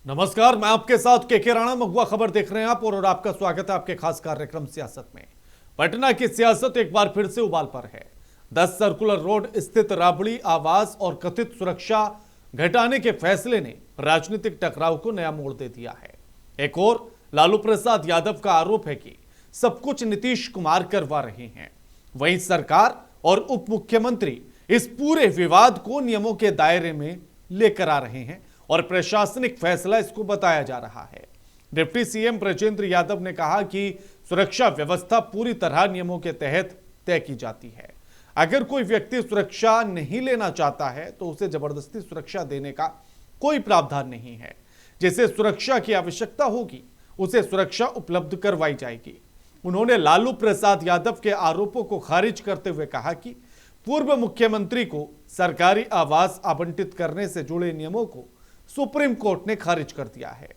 नमस्कार, मैं आपके साथ के राणा। महुआ खबर देख रहे हैं आप और आपका स्वागत है आपके खास कार्यक्रम सियासत में। पटना की सियासत एक बार फिर से उबाल पर है। 10 सर्कुलर रोड स्थित राबड़ी आवास और कथित सुरक्षा घटाने के फैसले ने राजनीतिक टकराव को नया मोड़ दे दिया है। एक और लालू प्रसाद यादव का आरोप है कि सब कुछ नीतीश कुमार करवा रहे हैं, वहीं सरकार और उप मुख्यमंत्री इस पूरे विवाद को नियमों के दायरे में लेकर आ रहे हैं और प्रशासनिक फैसला इसको बताया जा रहा है। डिप्टी सीएम ब्रजेंद्र यादव ने कहा कि सुरक्षा व्यवस्था पूरी तरह नियमों के तहत तय की जाती है। अगर कोई व्यक्ति सुरक्षा नहीं लेना चाहता है तो उसे जबरदस्ती सुरक्षा देने का कोई प्रावधान नहीं है। जिसे सुरक्षा की आवश्यकता होगी उसे सुरक्षा उपलब्ध करवाई जाएगी। उन्होंने लालू प्रसाद यादव के आरोपों को खारिज करते हुए कहा कि पूर्व मुख्यमंत्री को सरकारी आवास आवंटित करने से जुड़े नियमों को सुप्रीम कोर्ट ने खारिज कर दिया है।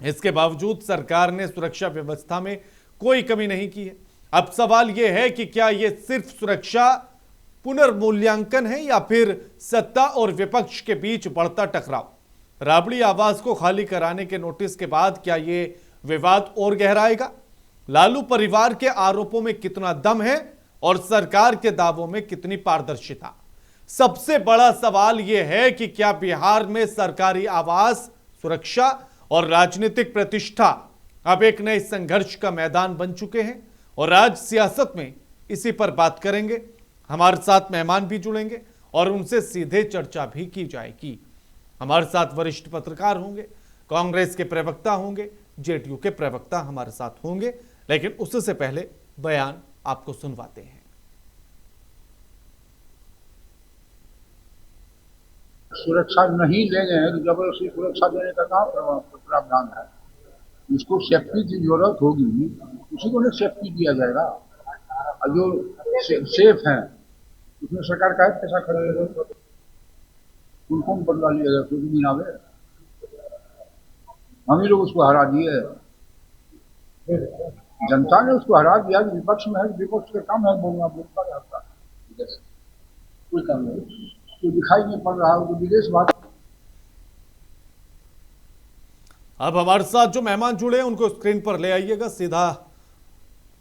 इसके बावजूद सरकार ने सुरक्षा व्यवस्था में कोई कमी नहीं की है। अब सवाल यह है कि क्या यह सिर्फ सुरक्षा पुनर्मूल्यांकन है या फिर सत्ता और विपक्ष के बीच बढ़ता टकराव। राबड़ी आवास को खाली कराने के नोटिस के बाद क्या यह विवाद और गहराएगा। लालू परिवार के आरोपों में कितना दम है और सरकार के दावों में कितनी पारदर्शिता। सबसे बड़ा सवाल यह है कि क्या बिहार में सरकारी आवास, सुरक्षा और राजनीतिक प्रतिष्ठा अब एक नए संघर्ष का मैदान बन चुके हैं। और आज सियासत में इसी पर बात करेंगे। हमारे साथ मेहमान भी जुड़ेंगे और उनसे सीधे चर्चा भी की जाएगी। हमारे साथ वरिष्ठ पत्रकार होंगे, कांग्रेस के प्रवक्ता होंगे, जेडीयू के प्रवक्ता हमारे साथ होंगे, लेकिन उससे पहले बयान आपको सुनवाते हैं। सुरक्षा नहीं लेंगे तो जबरदस्ती सुरक्षा देने का कहाँ प्रावधान है। जिसको सेफ्टी की जरूरत होगी उसी को सेफ्टी दिया जाएगा। और जो सेफ है उसमें सरकार का पैसा खर्च उनको बदला लिया जाए, कुछ भी ना आवे। हम ही लोग उसको हरा दिए, जनता ने उसको हरा दिया। विपक्ष में है, विपक्ष का काम है बोलना, बोलता रहता है, कोई काम नहीं, तो दिखाई नहीं पड़ रहा है तो विदेश बात। अब हमारे साथ जो मेहमान जुड़े हैं उनको स्क्रीन पर ले आइएगा, सीधा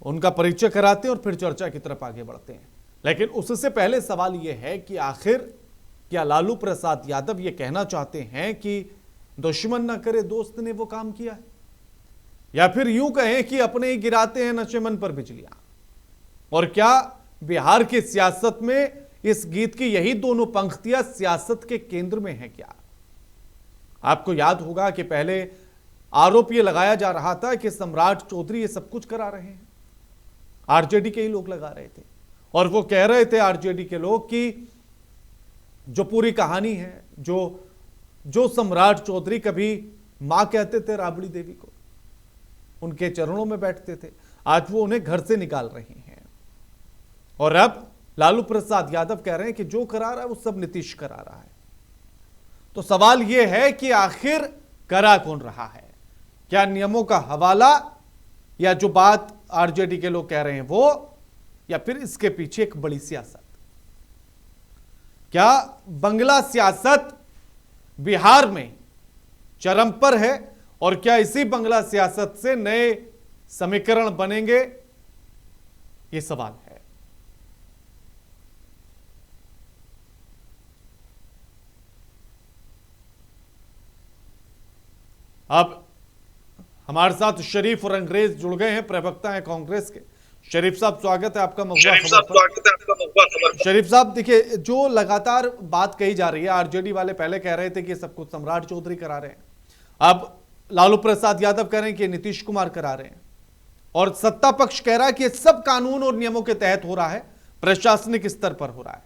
उनका परिचय कराते हैं और फिर चर्चा की तरफ आगे बढ़ते हैं। लेकिन उससे पहले सवाल यह है कि आखिर क्या लालू प्रसाद यादव ये कहना चाहते हैं कि दुश्मन ना करे दोस्त ने वो काम किया है, या फिर यूं कहें कि अपने ही गिराते हैं नशेमन पर बिजलियां। और क्या बिहार की सियासत में इस गीत की यही दोनों पंक्तियां सियासत के केंद्र में है क्या। आपको याद होगा कि पहले आरोप यह लगाया जा रहा था कि सम्राट चौधरी ये सब कुछ करा रहे हैं। आरजेडी के ही लोग लगा रहे थे और वो कह रहे थे आरजेडी के लोग कि जो पूरी कहानी है, जो सम्राट चौधरी कभी मां कहते थे राबड़ी देवी को, उनके चरणों में बैठते थे, आज वो उन्हें घर से निकाल रहे हैं। और अब लालू प्रसाद यादव कह रहे हैं कि जो करा रहा है वो सब नीतीश करा रहा है। तो सवाल यह है कि आखिर करा कौन रहा है। क्या नियमों का हवाला, या जो बात आरजेडी के लोग कह रहे हैं वो, या फिर इसके पीछे एक बड़ी सियासत। क्या बंगला सियासत बिहार में चरम पर है और क्या इसी बंगला सियासत से नए समीकरण बनेंगे, यह सवाल है। अब हमारे साथ शरीफ और अंग्रेज जुड़ गए हैं, प्रवक्ता हैं कांग्रेस के। शरीफ साहब, स्वागत है आपका महुआ खबर पर। शरीफ साहब, देखिए, जो लगातार बात कही जा रही है, आरजेडी वाले पहले कह रहे थे कि सब कुछ सम्राट चौधरी करा रहे हैं, अब लालू प्रसाद यादव कह रहे हैं कि नीतीश कुमार करा रहे हैं, और सत्ता पक्ष कह रहा है कि सब कानून और नियमों के तहत हो रहा है, प्रशासनिक स्तर पर हो रहा है।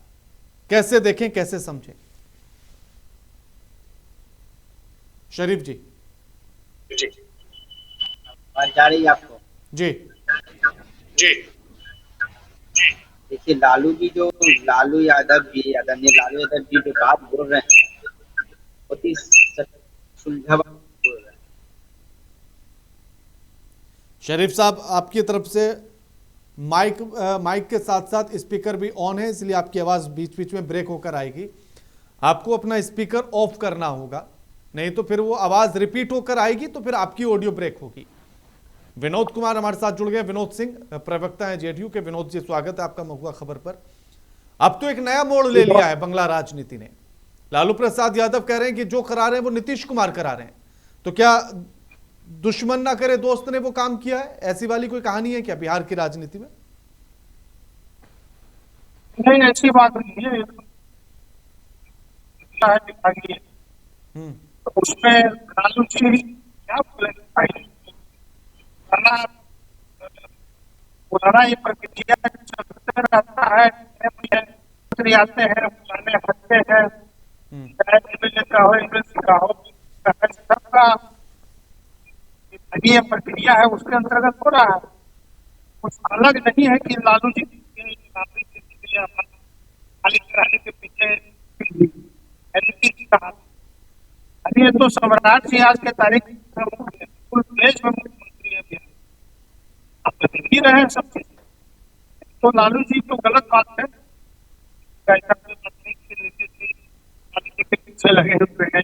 कैसे देखें, कैसे समझें शरीफ जी? जा रही है आपको? जी जी देखिए, लालू यादव जी, आदरणीय लालू यादव जी जो बात बोल रहे हैं बहुत ही सुलझा बात बोल रहे हैं। शरीफ साहब, आपकी तरफ से माइक के साथ साथ स्पीकर भी ऑन है, इसलिए आपकी आवाज बीच बीच में ब्रेक होकर आएगी। आपको अपना स्पीकर ऑफ करना होगा नहीं तो फिर वो आवाज रिपीट होकर आएगी तो फिर आपकी ऑडियो ब्रेक होगी। विनोद कुमार हमारे साथ जुड़ गए। विनोद सिंह, प्रवक्ता हैं जेडीयू के। विनोद जी, स्वागत है आपका महुआ खबर पर। अब तो एक नया मोड़ ले लिया है बंगला राजनीति ने। लालू प्रसाद यादव कह रहे हैं कि जो करा रहे हैं वो नीतीश कुमार करा रहे हैं। तो क्या दुश्मन ना करे दोस्त ने वो काम किया है? ऐसी वाली कोई कहानी है क्या बिहार की राजनीति में? नहीं, ऐसी बात नहीं है। तो उसमें लालू जी क्या बोलेंगे भाई? पुराना ये प्रक्रिया चलते रहता है। मंत्री आते हैं, पुराने हटते हैं, चाहे एमएलए का हो, एमएलसी का हो, सबका ये प्रक्रिया है, उसके अंतर्गत हो रहा है। कुछ अलग नहीं है कि लालू जी खाली कराने के पीछे अभी ये तो सम्राट जी आज के तारीख फुल फ्लेज में मुख्यमंत्री है बिहार। आप तो देख ही रहे हैं सब चीज। तो लालू जी तो गलत बात है। के पीछे लगे हुए हैं,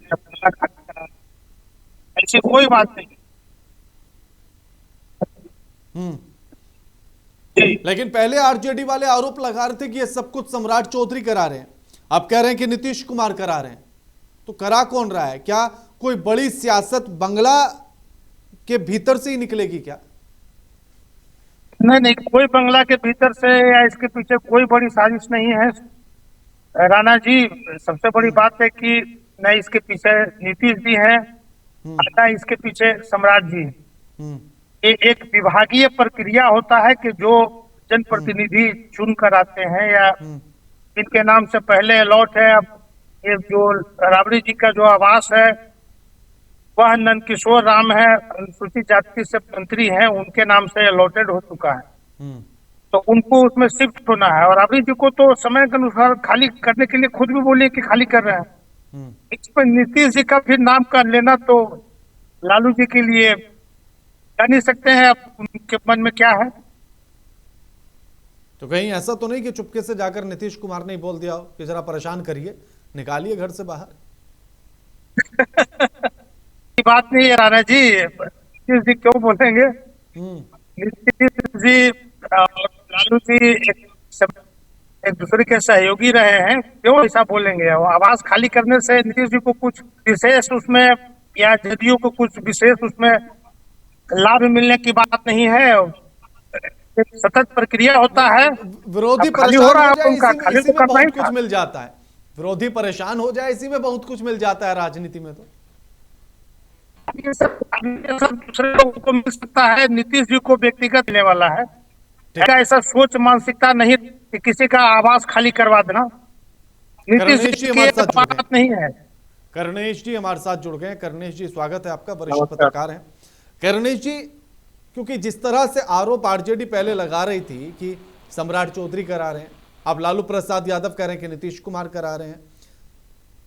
ऐसी कोई बात नहीं। लेकिन पहले आरजेडी वाले आरोप लगा रहे थे कि ये सब कुछ सम्राट चौधरी करा रहे हैं। अब कह रहे हैं कि नीतीश कुमार करा रहे हैं। तो करा कौन रहा है? क्या कोई बड़ी सियासत बंगला के भीतर से ही निकलेगी क्या? नहीं, कोई बंगला के भीतर से या इसके पीछे कोई बड़ी साजिश नहीं है राणा जी। सबसे बड़ी बात है कि न इसके पीछे नीतीश जी है, न इसके पीछे सम्राट जी। ये एक विभागीय प्रक्रिया होता है कि जो जनप्रतिनिधि चुन कर आते हैं या इनके नाम से पहले अलॉट है। अब ये जो राबड़ी जी का जो आवास है वह नंदकिशोर राम है, अनुसूचित जाति से मंत्री हैं, उनके नाम से अलॉटेड हो चुका है। तो उनको उसमें शिफ्ट होना है। और राबड़ी जी को तो समय के अनुसार खाली करने के लिए खुद भी बोले कि खाली कर रहे हैं। इसमें नीतीश जी का फिर नाम का लेना तो लालू जी के लिए जा नहीं सकते हैं। अब उनके मन में क्या है? तो कहीं ऐसा तो नहीं कि चुपके से जाकर नीतीश कुमार ने बोल दिया हो कि जरा परेशान करिए, निकालिए घर से बाहर? बात नहीं है राणा जी। नीतीश जी क्यों बोलेंगे? नीतीश जी और लालू जी एक दूसरे के सहयोगी रहे हैं, क्यों ऐसा बोलेंगे? वो आवाज खाली करने से नीतीश जी को कुछ विशेष उसमें या जदयू को कुछ विशेष उसमें लाभ मिलने की बात नहीं है। एक सतत प्रक्रिया होता है। विरोधी खाली हो रहा है उनका, खाली तो करना ही कुछ मिल जाता है। विरोधी परेशान हो जाए इसी में बहुत कुछ मिल जाता है राजनीति में। तो ये सब दूसरे लोगों को मिल सकता है, नीतीश जी को व्यक्तिगत देने वाला है। ऐसा सोच मानसिकता नहीं कि किसी का आवास खाली करवा देना। नीतीश जी हमारे साथ बात नहीं है। कर्णेश जी हमारे साथ जुड़ गए। कर्णेश जी, स्वागत है आपका, वरिष्ठ पत्रकार हैं। कर्णेश जी, क्योंकि जिस तरह से आरोप आरजेडी पहले लगा रही थी कि सम्राट चौधरी करा रहे हैं, अब लालू प्रसाद यादव कह रहे हैं कि नीतीश कुमार करा रहे हैं,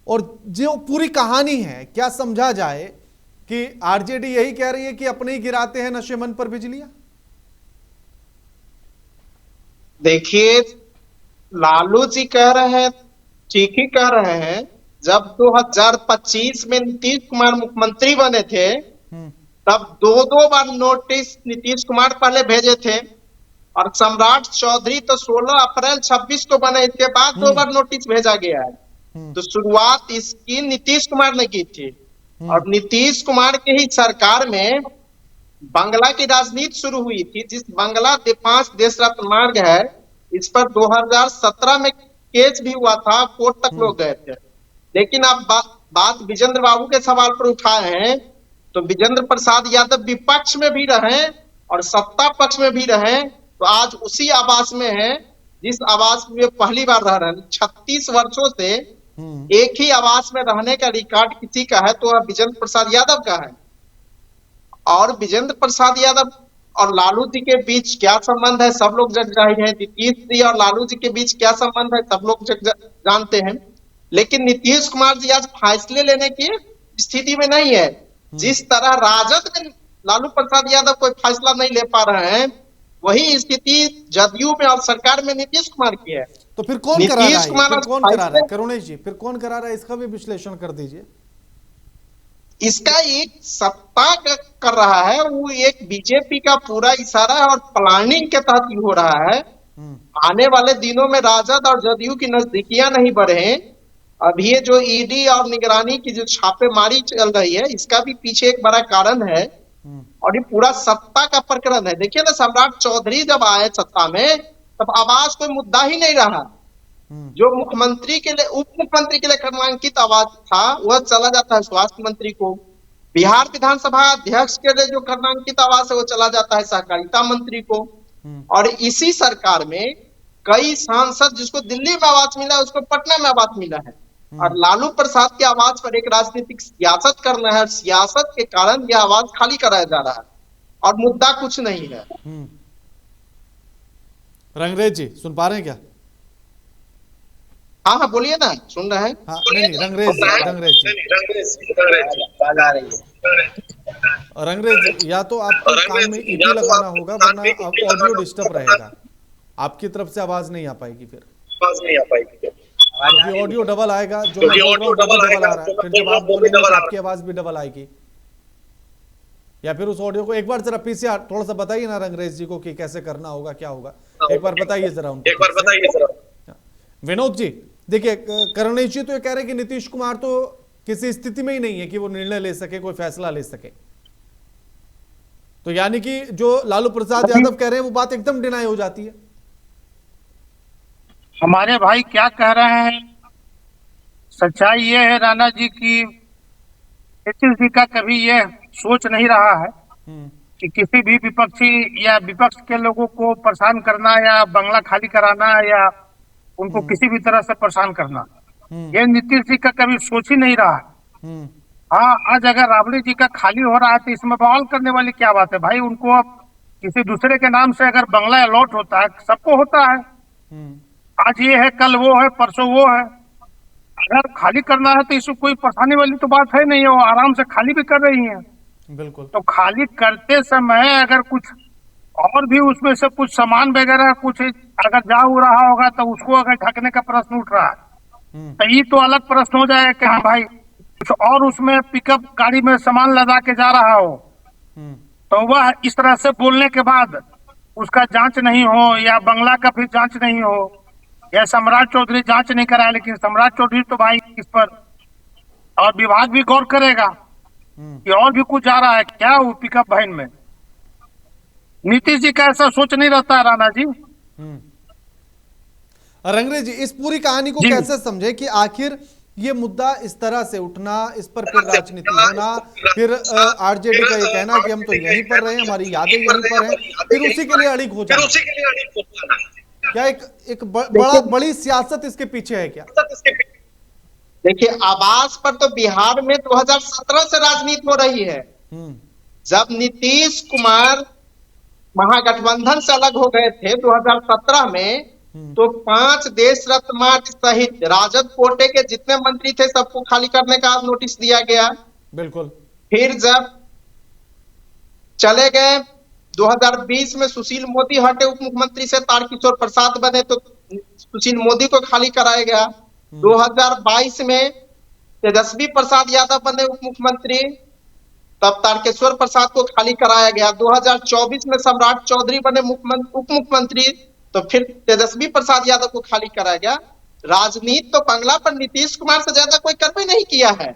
और जो पूरी कहानी है क्या समझा जाए कि आरजेडी यही कह रही है कि अपने ही गिराते हैं नशेमन पर बिजलियां? देखिए, लालू जी कह रहे हैं, ठीक ही कह रहे हैं। जब 2025 में नीतीश कुमार मुख्यमंत्री बने थे तब दो बार नोटिस नीतीश कुमार पहले भेजे थे, और सम्राट चौधरी तो 16 अप्रैल 26 को बने, इसके बाद 2 बार नोटिस भेजा गया है। तो शुरुआत इसकी नीतीश कुमार ने की थी, और नीतीश कुमार के ही सरकार में बांग्ला की राजनीति शुरू हुई थी। जिस बांग्ला 5 देश रत्न मार्ग है, इस पर 2017 में केस भी हुआ था, कोर्ट तक लोग गए थे। लेकिन अब बात विजेंद्र बाबू के सवाल पर उठाए हैं, तो विजेंद्र प्रसाद यादव विपक्ष में भी रहे और सत्ता पक्ष में भी रहे, तो आज उसी आवास में है जिस आवास में पहली बार रह रहे हैं। 36 वर्षों से एक ही आवास में रहने का रिकॉर्ड किसी का है तो वह विजेंद्र प्रसाद यादव का है। और विजेंद्र प्रसाद यादव और लालू जी के बीच क्या संबंध है सब लोग जग जाहिर है। नीतीश जी और लालू जी के बीच क्या संबंध है सब लोग जानते हैं। लेकिन नीतीश कुमार जी आज फैसले लेने की स्थिति में नहीं है। जिस तरह राजद में लालू प्रसाद यादव कोई फैसला नहीं ले पा रहे हैं, वही स्थिति जदयू में और सरकार में नीतीश कुमार की है। तो फिर कौन करा रहा है? कौन करा रहा है? करुणेश जी, फिर कौन करा रहा है? इसका भी विश्लेषण कर दीजिए। इसका एक सत्ता कर रहा है, वो एक बीजेपी का पूरा इशारा है और प्लानिंग के तहत ही हो रहा है। आने वाले दिनों में राजद और जदयू की नजदीकियां नहीं बढ़े, अभी ये जो ईडी और निगरानी की जो छापेमारी चल रही है, इसका भी पीछे एक बड़ा कारण है और ये पूरा सत्ता का प्रकरण है। देखिए ना, सम्राट चौधरी जब आए सत्ता में तब आवाज कोई मुद्दा ही नहीं रहा। जो मुख्यमंत्री के लिए, उप मुख्यमंत्री के लिए क्रमांकित आवाज था वह चला जाता है स्वास्थ्य मंत्री को। बिहार विधानसभा अध्यक्ष के लिए जो क्रमांकित आवाज है वो चला जाता है सहकारिता मंत्री को। और इसी सरकार में कई सांसद, जिसको दिल्ली में आवाज मिला है उसको पटना में आवाज मिला है, और लालू प्रसाद की आवाज पर एक राजनीतिक सियासत करना है, और सियासत के कारण यह आवाज खाली कराया जा रहा है और मुद्दा कुछ नहीं है। रंगरेज जी सुन पा रहे हैं क्या? हाँ हाँ बोलिए ना, सुन रहे हैं। हाँ नहीं, रंगरेज या तो आपको कान में ईपी लगाना होगा, वरना ऑडियो डिस्टर्ब रहेगा, आपकी तरफ से आवाज नहीं आ पाएगी, फिर ऑडियो डबल आएगा, जो मैं बोल रहा हूँ डबल आ रहा है, फिर जब आप बोलेंगे तो आपकी आवाज भी डबल आएगी। या फिर उस ऑडियो को एक बार जरा पीसीआर थोड़ा सा बताइए ना रंगरेज जी को कि कैसे करना होगा, क्या होगा, एक बार बताइए जरा उनको। विनोद जी देखिए, करुणेश जी तो ये कह रहे हैं कि नीतीश कुमार तो किसी स्थिति में ही नहीं है कि वो निर्णय ले सके, कोई फैसला ले सके, तो यानी कि जो लालू प्रसाद यादव कह रहे हैं वो बात एकदम डिनाई हो जाती है। हमारे भाई क्या कह रहे हैं, सच्चाई ये है राणा जी की नीतीश जी का कभी ये सोच नहीं रहा है कि किसी भी विपक्षी या विपक्ष के लोगों को परेशान करना या बंगला खाली कराना या उनको किसी भी तरह से परेशान करना, ये नीतीश जी का कभी सोच ही नहीं रहा है। हाँ, आज अगर राबड़ी जी का खाली हो रहा है तो इसमें बवाल करने वाली क्या बात है भाई? उनको अब किसी दूसरे के नाम से अगर बंगला अलॉट होता है, सबको होता है, आज ये है, कल वो है, परसों वो है, अगर खाली करना है तो इसमें कोई परेशानी वाली तो बात है नहीं है, वो आराम से खाली भी कर रही है। बिल्कुल। तो खाली करते समय अगर कुछ और भी उसमें से कुछ सामान वगैरह कुछ अगर जा रहा होगा तो उसको अगर ढकने का प्रश्न उठ रहा है, तो ये तो अलग प्रश्न हो जाएगा कि हाँ भाई कुछ और उसमें पिकअप गाड़ी में सामान लदा के जा रहा हो, तो वह इस तरह से बोलने के बाद उसका जांच नहीं हो या बंगला का फिर जांच नहीं हो, या सम्राट चौधरी जांच नहीं कराया, लेकिन सम्राट चौधरी तो भाई इस पर और विभाग भी गौर करेगा कि और भी कुछ जा रहा है क्या वो पिकअप वैन में। नीतीश जी का ऐसा सोच नहीं रहता है राणा जी। रंगरेज जी इस पूरी कहानी को कैसे समझे कि आखिर ये मुद्दा इस तरह से उठना, इस पर फिर राजनीति होना, फिर आरजेडी का ये कहना कि हम तो यहीं पर रहे, हमारी यादें यहीं पर हैं, फिर उसी के लिए अड़िग हो जाना, क्या एक बड़ी सियासत इसके पीछे है क्या? देखिए, आवास पर तो बिहार में 2017 से राजनीति हो रही है। जब नीतीश कुमार महागठबंधन से अलग हो गए थे 2017 में, तो 5 देश रत्न मार्च सहित राजद कोटे के जितने मंत्री थे सबको खाली करने का नोटिस दिया गया। बिल्कुल। फिर जब चले गए 2020 में सुशील मोदी हटे उप मुख्यमंत्री से, तारकिशोर प्रसाद बने तो सुशील मोदी को खाली कराया गया। 2022 में तेजस्वी प्रसाद यादव बने उप मुख्यमंत्री, तब तारकेश्वर प्रसाद को खाली कराया गया। 2024 में सम्राट चौधरी बने उप मुख्यमंत्री, तो फिर तेजस्वी प्रसाद यादव को खाली कराया गया। राजनीति तो बंगला पर नीतीश कुमार से ज्यादा कोई कर भी नहीं किया है।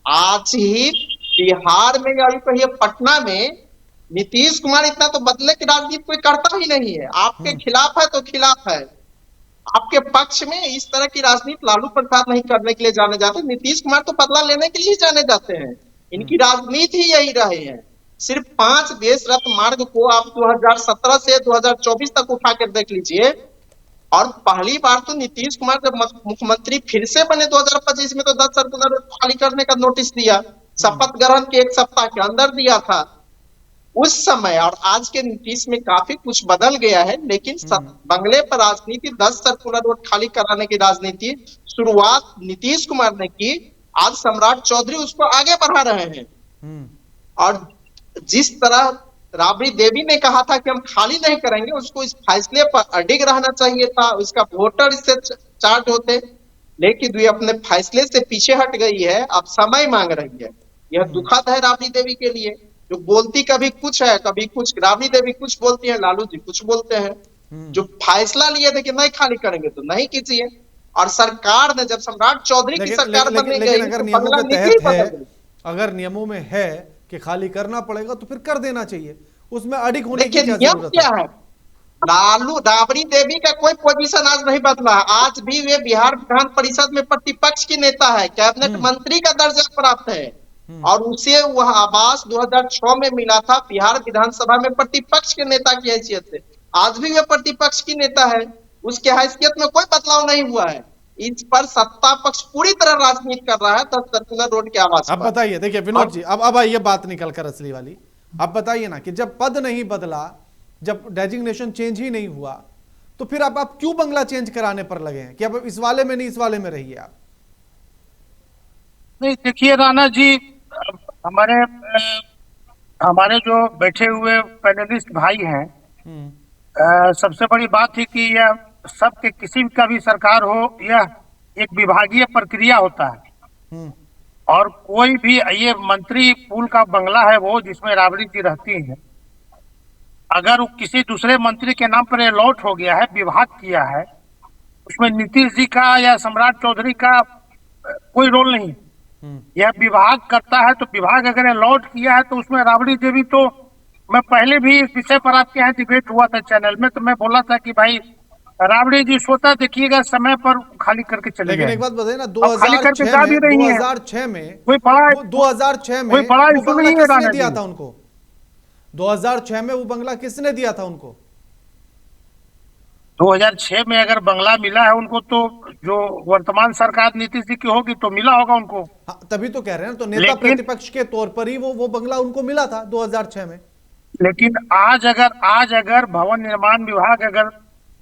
आज ही बिहार में या कहिए पटना में नीतीश कुमार इतना तो बदले की राजनीति कोई करता ही नहीं है। आपके खिलाफ है तो खिलाफ है, आपके पक्ष में इस तरह की राजनीति लालू प्रसाद नहीं करने के लिए जाने जाते। नीतीश कुमार तो बदला लेने के लिए जाने जाते हैं, इनकी राजनीति ही यही रहे हैं। सिर्फ 5 देश रत्न मार्ग को आप 2017 से 2024 तक उठा कर देख लीजिए, और पहली बार तो नीतीश कुमार जब मुख्यमंत्री फिर से बने 2025 में, तो 10 सर्कुलर खाली करने का नोटिस दिया, शपथ ग्रहण के 1 सप्ताह के अंदर दिया था। उस समय और आज के नीतीश में काफी कुछ बदल गया है, लेकिन बंगले पर राजनीति 10 सर्कुलर रोड खाली कराने की राजनीति शुरुआत नीतीश कुमार ने की। आज सम्राट चौधरी उसको आगे बढ़ा रहे हैं। और जिस तरह राबड़ी देवी ने कहा था कि हम खाली नहीं करेंगे, उसको इस फैसले पर अडिग रहना चाहिए था, उसका वोटर इससे चार्ज होते, लेकिन वे अपने फैसले से पीछे हट गई है, अब समय मांग रही है। यह दुखद है राबड़ी देवी के लिए, जो बोलती कभी कुछ है कभी कुछ। राबड़ी देवी कुछ बोलती है, लालू जी कुछ बोलते हैं। जो फैसला लिए थे कि नहीं खाली करेंगे तो नहीं कीजिए, और सरकार ने जब सम्राट चौधरी की सरकार बनने गई लेकिन अगर तो नियमों बंगला के नीति तहत है, बदल गई। अगर नियमों में है कि खाली करना पड़ेगा तो फिर कर देना चाहिए, उसमें अड़िग होने की देखिए क्या नियम जरूरत क्या है? है, लालू राबड़ी देवी का कोई पोजीशन आज नहीं बदला है। आज भी वे बिहार विधान परिषद में प्रतिपक्ष की नेता है, कैबिनेट मंत्री का दर्जा प्राप्त है, और उसे वह आवास 2006 में मिला था बिहार विधानसभा में प्रतिपक्ष के नेता की हैसियत से। आज भी वे प्रतिपक्ष की नेता है, उसके हैसियत में कोई बदलाव नहीं हुआ है। इस पर सत्ता पक्ष पूरी तरह राजनीति कर रहा है 10 सर्कुलर रोड के आवास अब पर। बताइए, देखिए विनोद जी, अब आइए बात निकल कर असली वाली। अब बताइए ना कि जब पद नहीं बदला, जब डेजिग्नेशन चेंज ही नहीं हुआ, तो फिर अब आप क्यों बंगला चेंज कराने पर लगे हैं कि अब इस वाले में नहीं इस वाले में रहिए आप? नहीं देखिए राणा जी, अब हमारे जो बैठे हुए पैनलिस्ट भाई हैं, सबसे बड़ी बात है कि यह सबके किसी का भी सरकार हो, यह एक विभागीय प्रक्रिया होता है। और कोई भी ये मंत्री पुल का बंगला है वो जिसमें राबड़ी जी रहती हैं, अगर वो किसी दूसरे मंत्री के नाम पर अलॉट हो गया है, विभाग किया है, उसमें नीतीश जी का या सम्राट चौधरी का कोई रोल नहीं। यह विभाग करता है, तो विभाग अगर अलॉट किया है तो उसमें राबड़ी देवी, तो मैं पहले भी इस विषय पर आपके यहाँ डिबेट हुआ था चैनल में, तो मैं बोला था कि भाई राबड़ी जी स्वतः देखिएगा समय पर खाली करके चले लेकिन गए। एक बात बताइए ना, खाली करके जा भी रही है। 2006 में कोई बड़ा 2006 में कोई बड़ा वो इशू बंगला नहीं है किसने राणा दिया जी। था उनको? 2006 में वो बंगला किसने दिया था उनको? 2006 में अगर बंगला मिला है उनको, तो जो वर्तमान सरकार नीतीश जी की होगी तो मिला होगा उनको। हाँ, तभी तो कह रहे हैं, तो नेता लेकिन प्रतिपक्ष के तौर पर ही वो बंगला उनको मिला था 2006 में। लेकिन आज अगर भवन निर्माण विभाग अगर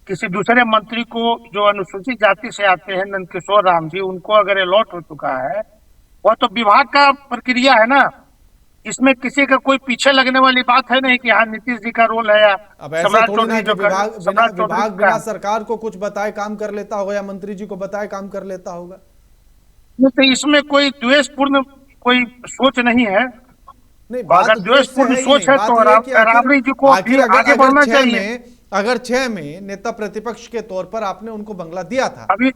किसी दूसरे मंत्री को, जो अनुसूचित जाति से आते हैं, नंदकिशोर राम जी, उनको अगर अलॉट हो चुका है, वह तो विभाग का प्रक्रिया है ना। इसमें किसी का कोई पीछे लगने वाली बात है नहीं कि हाँ नीतीश जी का रोल है या अब ऐसा सम्राट थोड़ी ना चौधरी कि जो विभाग बिना सरकार को कुछ बताए काम कर लेता होगा या मंत्री जी को बताए काम कर लेता होगा। तो इसमें कोई द्वेषपूर्ण कोई सोच नहीं है। नहीं, बात अगर द्वेषपूर्ण ही सोच नहीं, है बात तो ये है कि राबड़ी जी को आखिर फिर आगे बढ़ना चाहिए। अगर 6 में नेता प्रतिपक्ष के तौर पर आपने उनको बंगला दिया था, अभी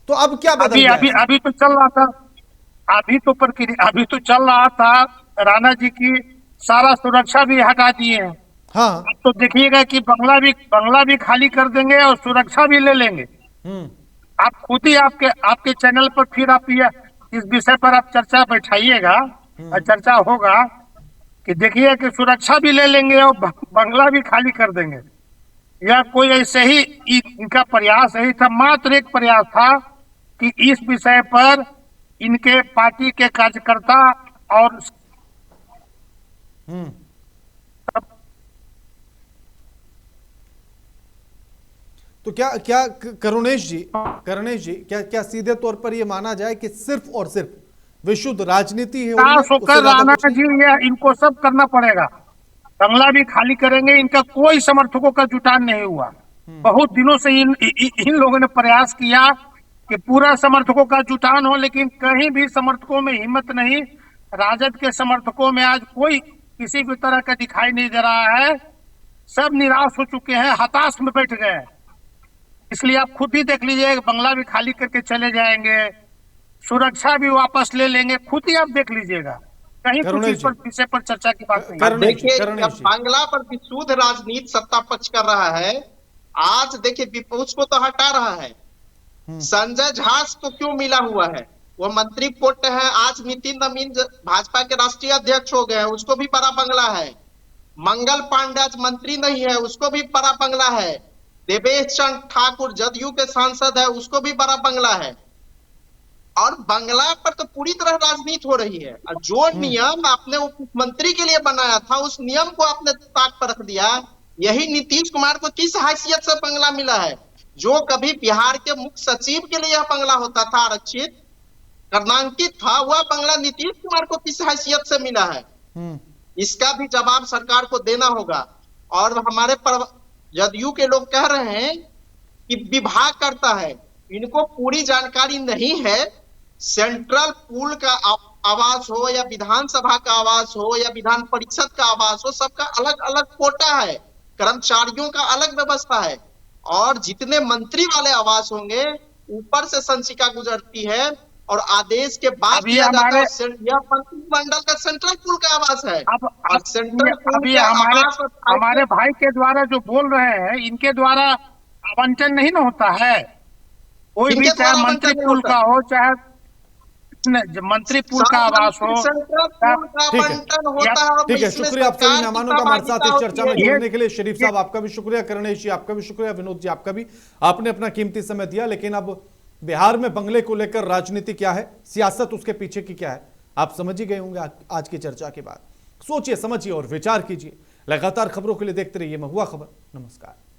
तो अब क्या बदल गया? अभी तो चल रहा था, अभी तो चल रहा था, राणा जी की सारा सुरक्षा भी हटा दिए हैं। हाँ, तो देखिएगा कि बंगला भी खाली कर देंगे और सुरक्षा भी ले लेंगे। आप खुद ही आपके चैनल पर फिर आप इस विषय पर आप चर्चा बैठाइएगा और चर्चा होगा कि देखिए कि सुरक्षा भी ले लेंगे और बंगला भी खाली कर देंगे। यह कोई ऐसे ही इनका प्रयास यही था, मात्र एक प्रयास था कि इस विषय पर इनके पार्टी के कार्यकर्ता और तो क्या करुणेश जी क्या सीधे तौर पर यह माना जाए कि सिर्फ और सिर्फ विशुद्ध राजनीति है? राणा जी, यह इनको सब करना पड़ेगा। बंगला भी खाली करेंगे, इनका कोई समर्थकों का जुटान नहीं हुआ। बहुत दिनों से इन लोगों ने प्रयास किया कि पूरा समर्थकों का जुटान हो, लेकिन कहीं भी समर्थकों में हिम्मत नहीं। राजद के समर्थकों में आज कोई किसी भी तरह का दिखाई नहीं दे रहा है। सब निराश हो चुके हैं, हताश में बैठ गए। इसलिए आप खुद ही देख लीजिए, बंगला भी खाली करके चले जाएंगे, सुरक्षा भी वापस ले लेंगे। खुद ही आप देख लीजिएगा, कहीं कुछ इस विषय पर चर्चा की बात नहीं। देखिए, जब बांग्ला पर विशुद्ध राजनीति सत्ता पक्ष कर रहा है, आज देखिए विपक्ष को तो हटा रहा है। संजय झा को क्यों मिला हुआ है? वो मंत्री पोस्ट है। आज नितिन नवीन भाजपा के राष्ट्रीय अध्यक्ष हो गए हैं, उसको भी बड़ा बंगला है। मंगल पांडे आज मंत्री नहीं है, उसको भी बड़ा बंगला है। देवेश चंद्र ठाकुर जदयू के सांसद है, उसको भी बड़ा बंगला है। और बंगला पर तो पूरी तरह राजनीति हो रही है। और जो नियम आपने मुख्यमंत्री के लिए बनाया था, उस नियम को आपने ताक पर रख दिया। यही नीतीश कुमार को किस हैसियत से बंगला मिला है? जो कभी बिहार के मुख्य सचिव के लिए यह बंगला होता था, आरक्षित कर्णांकित था, वह बंगला नीतीश कुमार को किस हैसियत से मिला है? इसका भी जवाब सरकार को देना होगा। और हमारे जदयू के लोग कह रहे हैं कि विभाग करता है, इनको पूरी जानकारी नहीं है। सेंट्रल पूल का आवास हो या विधानसभा का आवास हो या विधान परिषद का आवास हो, सबका अलग अलग कोटा है, कर्मचारियों का अलग व्यवस्था है। और जितने मंत्री वाले आवास होंगे ऊपर से संचिका गुजरती है और आदेश के बाद अभी दिया जाता है। हमारे यह मंत्रिमंडल का सेंट्रल पूल का आवास है। और सेंट्रल पूल अभी के हमारे आवास और हमारे भाई के द्वारा जो बोल रहे हैं, इनके द्वारा आवंटन नहीं ना होता है। कोई भी, इनके चाहे द्वारा मंत्री आवंटन नहीं पुल होता। का हो, चाहे मंत्री पुल का आवास हो, सेंट्रल पूल का ठीक है। आवंटन होता है। और ठीक है, इसमें शुक्रिया आप सभी सरकार की मेहमानों का हमारे साथ इस चर्चा में सहभागिता जुड़ने के लिए। शरीफ साहब आपका भी शुक्रिया, करणेश जी आपका भी शुक्रिया, विनोद जी आपका भी, आपने अपना कीमती समय दिया। लेकिन अब बिहार में बंगले को लेकर राजनीति क्या है, सियासत उसके पीछे की क्या है, आप समझ ही गए होंगे आज की चर्चा के बाद। सोचिए, समझिए और विचार कीजिए। लगातार खबरों के लिए देखते रहिए महुआ खबर। नमस्कार।